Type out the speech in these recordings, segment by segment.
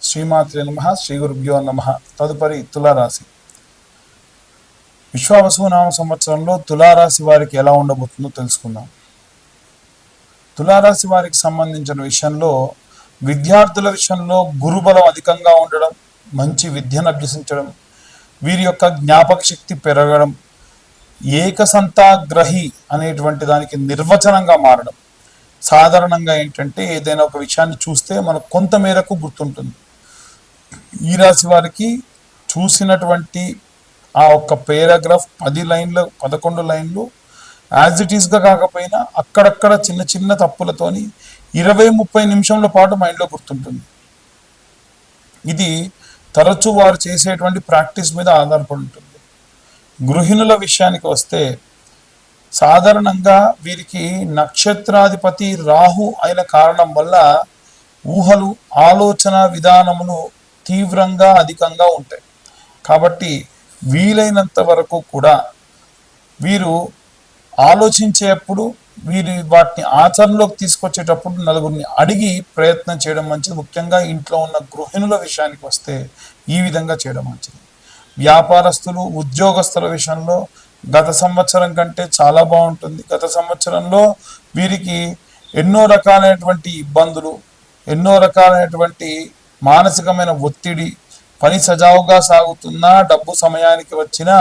శ్రీమాత్రే నమః, శ్రీ గురుభ్యో నమః. తదుపరి తులారాశి. విశ్వావసునామ సంవత్సరంలో తులారాశి వారికి ఎలా ఉండబోతుందో తెలుసుకుందాం. తులారాశి వారికి సంబంధించిన విషయంలో విద్యార్థుల విషయంలో గురుబలం అధికంగా ఉండడం, మంచి విద్యను అభ్యసించడం, వీరి యొక్క జ్ఞాపక శక్తి పెరగడం, ఏకసంతాగ్రహి అనేటువంటి దానికి నిర్వచనంగా మారడం. సాధారణంగా ఏంటంటే ఏదైనా ఒక విషయాన్ని చూస్తే మనకు కొంత మేరకు గుర్తుంటుంది. ఈ రాశి వారికి చూసినటువంటి ఆ ఒక్క పేరాగ్రాఫ్ 10 లైన్లు 11 లైన్లు యాజ్ ఇట్ ఈస్గా కాకపోయినా అక్కడక్కడ చిన్న చిన్న తప్పులతోని 20-30 నిమిషంల పాటు మైండ్లో గుర్తుంటుంది. ఇది తరచూ వారు చేసేటువంటి ప్రాక్టీస్ మీద ఆధారపడి ఉంటుంది. గృహిణుల విషయానికి వస్తే సాధారణంగా వీరికి నక్షత్రాధిపతి రాహు అయిన కారణం వల్ల ఊహలు, ఆలోచన విధానములు తీవ్రంగా అధికంగా ఉంటాయి. కాబట్టి వీలైనంత వరకు కూడా వీరు ఆలోచించేటప్పుడు వాటిని ఆచరణలోకి తీసుకొచ్చేటప్పుడు నలుగురిని అడిగి ప్రయత్నం చేయడం మంచిది. ముఖ్యంగా ఇంట్లో ఉన్న గృహిణుల విషయానికి వస్తే ఈ విధంగా చేయడం మంచిది. వ్యాపారస్తులు, ఉద్యోగస్తుల విషయంలో గత సంవత్సరం కంటే చాలా బాగుంటుంది. గత సంవత్సరంలో వీరికి ఎన్నో రకాలైనటువంటి ఇబ్బందులు, ఎన్నో రకాలైనటువంటి మానసికమైన ఒత్తిడి, పని సజావుగా సాగుతున్నా డబ్బు సమయానికి వచ్చినా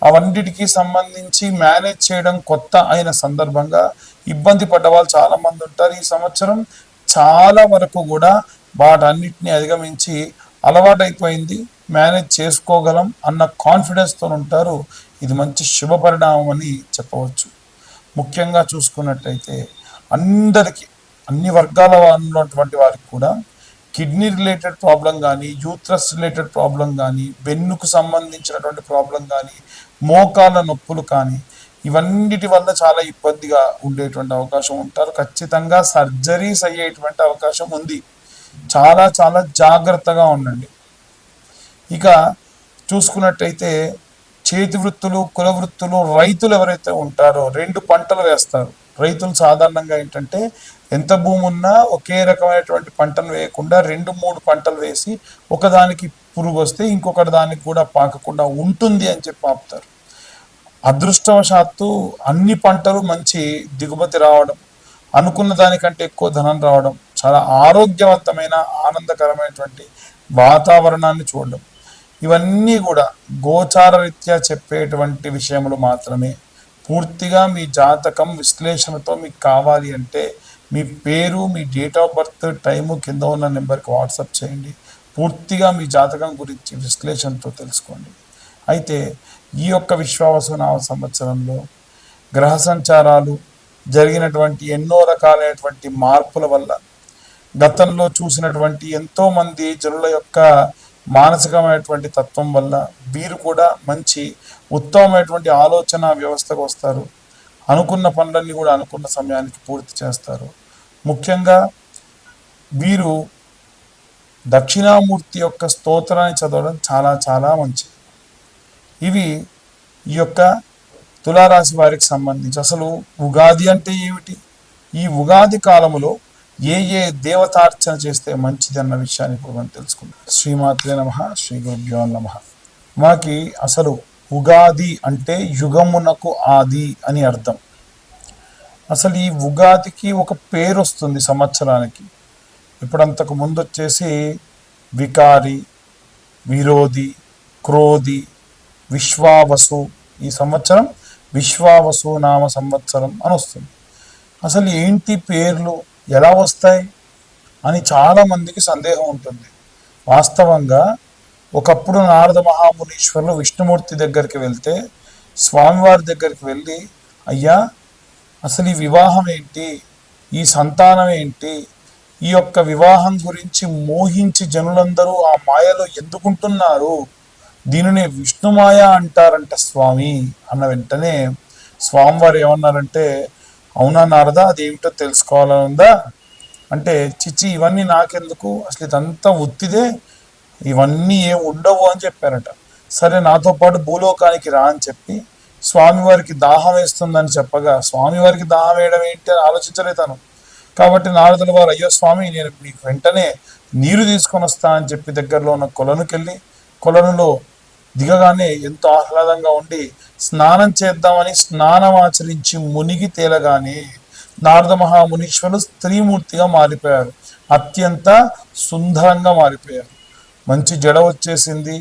అవన్నిటికీ సంబంధించి మేనేజ్ చేయడం కొత్త అయిన సందర్భంగా ఇబ్బంది పడ్డ వాళ్ళు చాలామంది ఉంటారు. ఈ సంవత్సరం చాలా వరకు కూడా వాటన్నిటిని అధిగమించి అలవాటైపోయింది, మేనేజ్ చేసుకోగలం అన్న కాన్ఫిడెన్స్తో ఉంటారు. ఇది మంచి శుభ పరిణామం అని చెప్పవచ్చు. ముఖ్యంగా చూసుకున్నట్టయితే అందరికీ, అన్ని వర్గాల ఉన్నటువంటి వారికి కూడా కిడ్నీ రిలేటెడ్ ప్రాబ్లం కానీ, యూత్రస్ రిలేటెడ్ ప్రాబ్లం కానీ, వెన్నుకు సంబంధించినటువంటి ప్రాబ్లం కానీ, మోకాళ్ళ నొప్పులు కానీ, ఇవన్నిటి వల్ల చాలా ఇబ్బందిగా ఉండేటువంటి అవకాశం ఉంటారు. ఖచ్చితంగా సర్జరీస్ అయ్యేటువంటి అవకాశం ఉంది. చాలా చాలా జాగ్రత్తగా ఉండండి. ఇక చూసుకున్నట్టయితే చేతి వృత్తులు, కుల వృత్తులు, రైతులు ఎవరైతే ఉంటారో 2 పంటలు వేస్తారు. రైతులు సాధారణంగా ఏంటంటే ఎంత భూమి ఉన్నా ఒకే రకమైనటువంటి పంటలు వేయకుండా 2-3 పంటలు వేసి ఒకదానికి పురుగు వస్తే ఇంకొకటి దానికి కూడా పాకకుండా ఉంటుంది అని చెప్పి ఆపుతారు. అదృష్టవశాత్తు అన్ని పంటలు మంచి దిగుమతి రావడం, అనుకున్న దానికంటే ఎక్కువ ధనం రావడం, చాలా ఆరోగ్యవంతమైన ఆనందకరమైనటువంటి వాతావరణాన్ని చూడడం, ఇవన్నీ కూడా గోచార రీత్యా చెప్పేటువంటి విషయములు మాత్రమే. పూర్తిగా మీ జాతకం విశ్లేషణతో మీకు కావాలి అంటే మీ పేరు, మీ డేట్ ఆఫ్ బర్త్, టైము కింద ఉన్న నెంబర్కి వాట్సాప్ చేయండి. పూర్తిగా మీ జాతకం గురించి విశ్లేషణతో తెలుసుకోండి. అయితే ఈ యొక్క విశ్వావసునామ సంవత్సరంలో గ్రహ సంచారాలు, జరిగినటువంటి ఎన్నో రకాలైనటువంటి మార్పుల వల్ల, గతంలో చూసినటువంటి ఎంతోమంది జనుల యొక్క మానసికమైనటువంటి తత్వం వల్ల వీరు కూడా మంచి ఉత్తమమైనటువంటి ఆలోచన వ్యవస్థకు వస్తారు. అనుకున్న పనులన్నీ కూడా అనుకున్న సమయానికి పూర్తి చేస్తారు. ముఖ్యంగా వీరు దక్షిణామూర్తి యొక్క స్తోత్రాన్ని చదవడం చాలా చాలా మంచిది. ఇవి ఈ యొక్క తులారాశి వారికి సంబంధించి. అసలు ఉగాది అంటే ఏమిటి, ఈ ఉగాది కాలములో ఏ ఏ దేవతార్చన చేస్తే మంచిది అన్న విషయాన్ని ఇప్పుడు మనం తెలుసుకుందాం. శ్రీమాత్రే నమః, శ్రీ గురుభ్యో నమః. మాకి అసలు ఉగాది అంటే యుగమునకు ఆది అని అర్థం. అసలు ఈ ఉగాదికి ఒక పేరు వస్తుంది సంవత్సరానికి. ఇప్పుడు అంతకు ముందు వచ్చేసి వికారి, విరోధి, క్రోధి, విశ్వావసు. ఈ సంవత్సరం విశ్వావసు నామ సంవత్సరం అని వస్తుంది. అసలు ఏంటి పేర్లు, ఎలా వస్తాయి అని చాలామందికి సందేహం ఉంటుంది. వాస్తవంగా ఒకప్పుడు నారద మహామునీశ్వరులు విష్ణుమూర్తి దగ్గరికి వెళ్తే, స్వామివారి దగ్గరికి వెళ్ళి, అయ్యా అసలు ఈ వివాహం ఏంటి, ఈ సంతానం ఏంటి, ఈ యొక్క వివాహం గురించి మోహించి జనులందరూ ఆ మాయలో ఎందుకుంటున్నారు, దీనిని విష్ణుమాయ అంటారంట స్వామి అన్న వెంటనే స్వామివారు ఏమన్నారంటే, అవునా నారద, అదేమిటో తెలుసుకోవాలని ఉందా అంటే, చిచ్చి ఇవన్నీ నాకెందుకు, అసలు ఇదంతా ఉత్తిదే, ఇవన్నీ ఏం ఉండవు అని చెప్పారట. సరే నాతో పాటు భూలోకానికి రా అని చెప్పి స్వామివారికి దాహం వేస్తుందని చెప్పగా, స్వామివారికి దాహం వేయడం ఏంటి అని ఆలోచించలే తను. కాబట్టి నారదుల వారు, అయ్యో స్వామి, నేను మీకు వెంటనే నీరు తీసుకొని వస్తా అని చెప్పి దగ్గరలో ఉన్న కొలనుకెళ్ళి కొలనులో దిగగానే ఎంతో ఆహ్లాదంగా ఉండి స్నానం చేద్దామని స్నానం ఆచరించి మునిగి తేలగానే నారద మహామునీశ్వరులు స్త్రీమూర్తిగా మారిపోయారు. అత్యంత సుందరంగా మారిపోయారు. మంచి జడ వచ్చేసింది.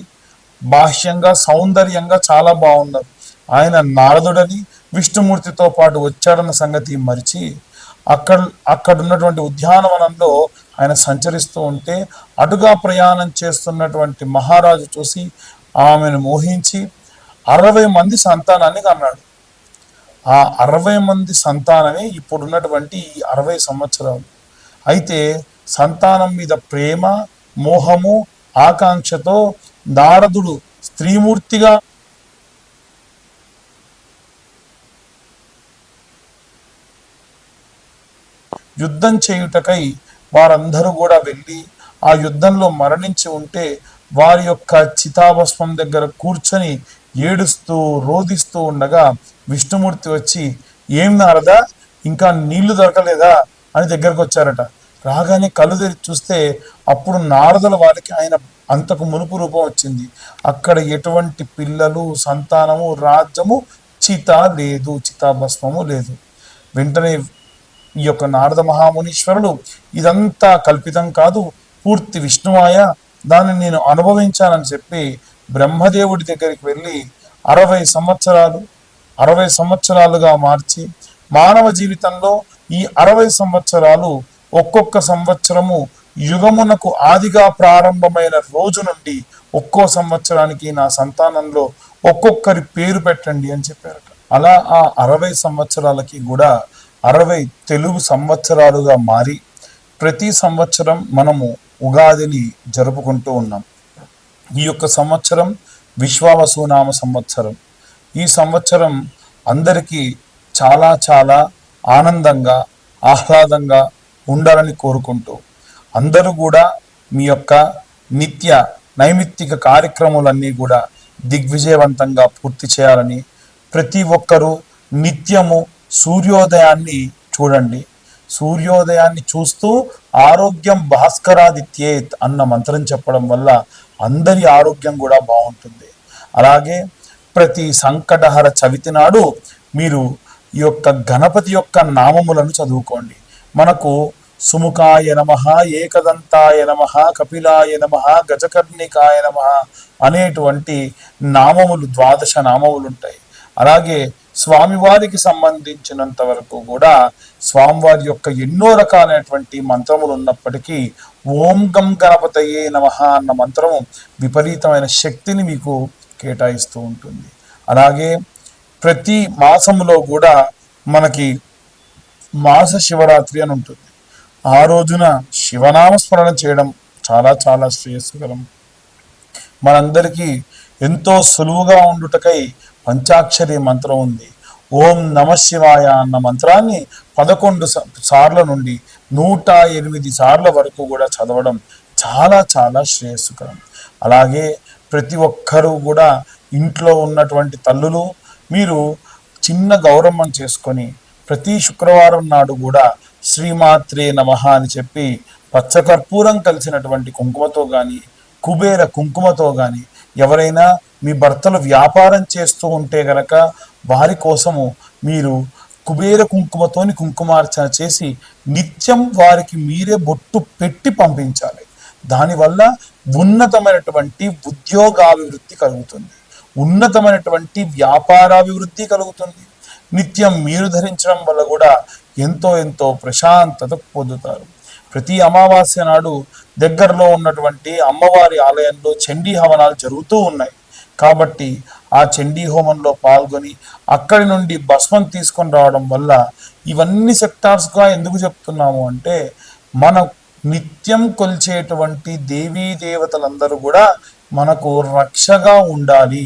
బాహ్యంగా సౌందర్యంగా చాలా బాగున్నారు. ఆయన నారదుడని విష్ణుమూర్తితో పాటు వచ్చాడన్న సంగతి మరిచి అక్కడ ఉన్నటువంటి ఉద్యానవనంలో ఆయన సంచరిస్తూ ఉంటే అటుగా ప్రయాణం చేస్తున్నటువంటి మహారాజు చూసి ఆమెను మోహించి 60 మంది సంతానాన్ని కన్నాడు. ఆ 60 మంది సంతానమే ఇప్పుడున్నటువంటి ఈ 60 సంవత్సరాలు. అయితే సంతానం మీద ప్రేమ, మోహము, ఆకాంక్షతో నారదుడు స్త్రీమూర్తిగా యుద్ధం చేయుటకై వారందరూ కూడా వెళ్ళి ఆ యుద్ధంలో మరణించి ఉంటే వారి యొక్క చితాభస్మం దగ్గర కూర్చొని ఏడుస్తూ రోదిస్తూ ఉండగా విష్ణుమూర్తి వచ్చి, ఏం నారదా, ఇంకా నీళ్లు దొరకలేదా అని దగ్గరకు వచ్చారట. రాగానే కళ్ళు తెరిచి చూస్తే అప్పుడు నారదుల వారికి ఆయన అంతకు మునుపు రూపం వచ్చింది. అక్కడ ఎటువంటి పిల్లలు, సంతానము, రాజ్యము, చిత లేదు, చితాభస్మము లేదు. వెంటనే ఈ యొక్క నారద మహామునీశ్వరుడు ఇదంతా కల్పితం కాదు, పూర్తి విష్ణుమాయ, దాన్ని నేను అనుభవించానని చెప్పి బ్రహ్మదేవుడి దగ్గరికి వెళ్ళి 60 సంవత్సరాలుగా మార్చి మానవ జీవితంలో ఈ 60 సంవత్సరాలు ఒక్కొక్క సంవత్సరము యుగమునకు ఆదిగా ప్రారంభమైన రోజు నుండి ఒక్కో సంవత్సరానికి నా సంతానంలో ఒక్కొక్కరి పేరు పెట్టండి అని చెప్పారట. అలా ఆ 60 సంవత్సరాలకి కూడా 60 తెలుగు సంవత్సరాలుగా మారి ప్రతి సంవత్సరం మనము ఉగాదిని జరుపుకుంటూ ఉన్నాం. ఈ యొక్క సంవత్సరం విశ్వావసునామ సంవత్సరం. ఈ సంవత్సరం అందరికీ చాలా చాలా ఆనందంగా ఆహ్లాదంగా ఉండాలని కోరుకుంటూ అందరూ కూడా మీ యొక్క నిత్య నైమిత్తిక కార్యక్రమాలన్నీ కూడా దిగ్విజయవంతంగా పూర్తి చేయాలని, ప్రతి ఒక్కరూ నిత్యము సూర్యోదయాన్ని చూడండి. సూర్యోదయాన్ని చూస్తూ ఆరోగ్యం భాస్కరాదిత్యేత్ అన్న మంత్రం చెప్పడం వల్ల అందరి ఆరోగ్యం కూడా బాగుంటుంది. అలాగే ప్రతి సంకటహర చవితి నాడు మీరు ఈ యొక్క గణపతి యొక్క నామములను చదువుకోండి. మనకు సుముఖాయ నమః, ఏకదంతాయ నమః, కపిలాయ నమః, గజకర్ణికాయ నమః అనేటువంటి నామములు 12 నామములు ఉంటాయి. అలాగే స్వామివారికి సంబంధించినంత వరకు కూడా స్వామివారి యొక్క ఎన్నో రకాలైనటువంటి మంత్రములు ఉన్నప్పటికీ ఓం గం గణపతయే నమః అన్న మంత్రము విపరీతమైన శక్తిని మీకు కేటాయిస్తూ ఉంటుంది. అలాగే ప్రతి మాసములో కూడా మనకి మాస శివరాత్రి అని ఉంటుంది. ఆ రోజున శివనామస్మరణ చేయడం చాలా చాలా శ్రేయస్కరం. మనందరికీ ఎంతో సులువుగా ఉండుటకై పంచాక్షరి మంత్రం ఉంది. ఓం నమ శివాయ అన్న మంత్రాన్ని 11 సార్ల నుండి 108 సార్ల వరకు కూడా చదవడం చాలా చాలా శ్రేయస్కరం. అలాగే ప్రతి ఒక్కరూ కూడా ఇంట్లో ఉన్నటువంటి తల్లులు మీరు చిన్న గౌరవం చేసుకొని ప్రతి శుక్రవారం నాడు కూడా శ్రీమాత్రే నమః అని చెప్పి పచ్చకర్పూరం కలిసినటువంటి కుంకుమతో కానీ కుబేర కుంకుమతో కానీ ఎవరైనా మీ భర్తలు వ్యాపారం చేస్తూ ఉంటే గనక వారి కోసము మీరు కుబేర కుంకుమతోని కుంకుమార్చన చేసి నిత్యం వారికి మీరే బొట్టు పెట్టి పంపించాలి. దానివల్ల ఉన్నతమైనటువంటి ఉద్యోగాభివృద్ధి కలుగుతుంది, ఉన్నతమైనటువంటి వ్యాపారాభివృద్ధి కలుగుతుంది. నిత్యం మీరు ధరించడం వల్ల కూడా ఎంతో ఎంతో ప్రశాంతత పొందుతారు. ప్రతి అమావాస్య నాడు దగ్గరలో ఉన్నటువంటి అమ్మవారి ఆలయంలో చండీ హవనాలు జరుగుతూ ఉన్నాయి. కాబట్టి ఆ చండీ హోమంలో పాల్గొని అక్కడి నుండి భస్మం తీసుకొని రావడం వల్ల ఇవన్నీ సెక్టార్స్గా ఎందుకు చెప్తున్నాము అంటే మన నిత్యం కొలిచేటువంటి దేవీ దేవతలందరూ కూడా మనకు రక్షగా ఉండాలి.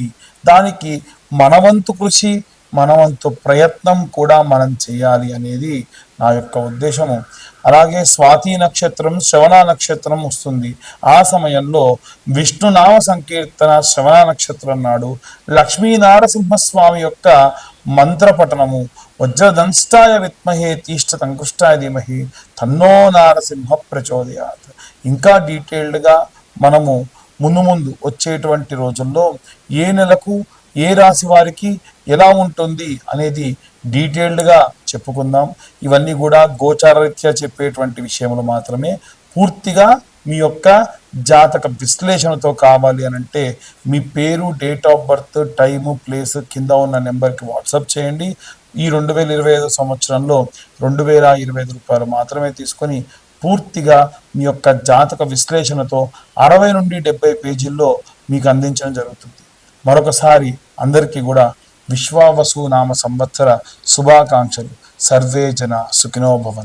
దానికి మనవంతు కృషి, మనవంతు ప్రయత్నం కూడా మనం చేయాలి అనేది నా యొక్క ఉద్దేశము. అలాగే స్వాతి నక్షత్రం, శ్రవణ నక్షత్రం వస్తుంది. ఆ సమయంలో విష్ణునామ సంకీర్తన శ్రవణ నక్షత్రం నాడు లక్ష్మీ నారసింహస్వామి యొక్క మంత్రపఠనము, వజ్రదంష్టాయ విద్మహే తీష్ట ధీమహి తన్నో నారసింహ ప్రచోదయాత్. ఇంకా డీటెయిల్డ్గా మనము ముందు ముందు వచ్చేటువంటి రోజుల్లో ఏ నెలకు ఏ రాశి వారికి ఎలా ఉంటుంది అనేది డీటెయిల్డ్గా చెప్పుకుందాం. ఇవన్నీ కూడా గోచారరీత్యా చెప్పేటువంటి విషయములు మాత్రమే. పూర్తిగా మీ యొక్క జాతక విశ్లేషణతో కావాలి అని అంటే మీ పేరు, date of birth, time, place కింద ఉన్న నెంబర్కి వాట్సాప్ చేయండి. ఈ 2025 సంవత్సరంలో 2025 రూపాయలు మాత్రమే తీసుకొని పూర్తిగా మీ యొక్క జాతక విశ్లేషణతో 60 నుండి 70 పేజీల్లో మీకు అందించడం జరుగుతుంది. మరొకసారి అందరికీ కూడా విశ్వావసు నామ సంవత్సర శుభాకాంక్షలు. సర్వే జన సుఖినో భవంతు.